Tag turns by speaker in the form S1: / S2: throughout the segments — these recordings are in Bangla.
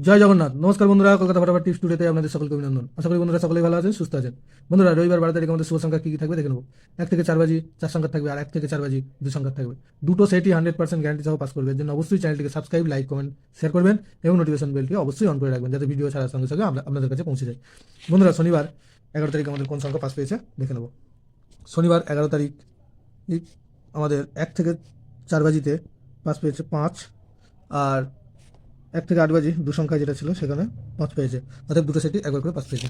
S1: জয় জগন্নাথ। নমস্কার বন্ধুরা, কলকাতা ফটাফট টিপস টুডেতে আপনাদের সকলকে অভিনন্দন। আশা করি বন্ধুরা সকলেই ভালো আছেন, সুস্থ আছেন। বন্ধুরা, রবিবার 12 তারিখ আমাদের শুভ সংখ্যা কী থাকবে দেখে নেবো। 1 থেকে 4 বাজি 4 সংখ্যা থাকবে, আর 1 থেকে 4 বাজি 2 সংখ্যা থাকবে। দুটো সেটই 100% গ্যারান্টি সহ পাস করবে। এর জন্য অবশ্যই চ্যানেলটিকে সাবস্ক্রাইব, লাইক, কমেন্ট, শেয়ার করবেন এবং নোটিফিকেশন বেলটি অবশ্যই অন করে রাখবেন, যাতে ভিডিও ছাড়ার সঙ্গে সঙ্গে আপনাদের কাছে পৌঁছে যায়। বন্ধুরা, শনিবার 11 তারিখ আমাদের কোন সংখ্যা পাস পেয়েছে দেখে নেবো। শনিবার 11 তারিখ আমাদের 1 থেকে 4 বাজিতে পাস পেয়েছে 5, আর 1 থেকে 8 বাজি 2 সংখ্যায় যেটা ছিল সেখানে 5 পেয়েছে। অর্থাৎ দুটো সেটই একবার করে 5 পেয়েছে।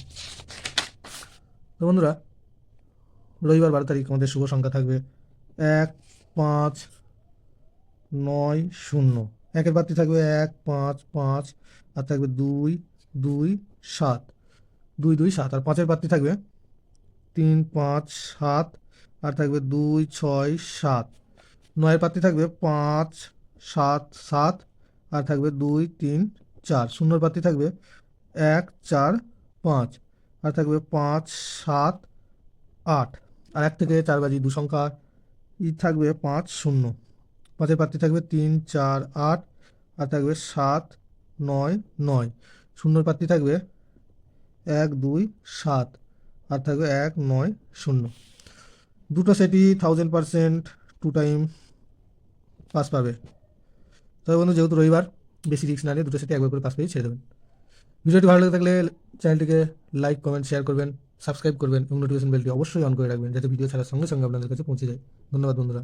S1: তো বন্ধুরা, রবিবার 12 তারিখ আমাদের শুভ সংখ্যা থাকবে 1, 5, 9, 0। একের পাত্রী থাকবে 1, 5, 5, আর থাকবে 2, 2, 7, 2, 2, 7, আর 5-এর পাত্রী থাকবে 3, 5, 7, আর থাকবে 2, 6, 7। 9-এর পাত্রী থাকবে 5, 7, 7, আর থাকবে 2, 3, 4। শূন্যর পাত্রী থাকবে 1, 4, 5, আর থাকবে 5, 7, 8। আর 1 থেকে 4 বাজি 2 সংখ্যা থাকবে 5, 0। 5-এর পাত্রী থাকবে 3, 4, 8, আর থাকবে 7, 9, 9। শূন্যর পাত্রী থাকবে 1, 2, 7, আর থাকবে 1, 9, 0। দুটো সেটই 1000% 2 টাইম পাস পাবে। তবে বন্ধু, যেহেতু রবিবার, বেশি রিস্ক না নিয়ে দুটো সেটে একবার করে পাস পেয়ে ছেড়ে দেবেন। ভিডিওটি ভালো লাগে থাকলে চ্যানেলটিকে লাইক, কমেন্ট, শেয়ার করবেন, সাবস্ক্রাইব করবেন এবং নোটিফিকেশন বেলটি অবশ্যই অন করে রাখবেন, যাতে ভিডিও ছাড়ার সঙ্গে সঙ্গে আপনাদের কাছে পৌঁছে যায়। ধন্যবাদ বন্ধুরা।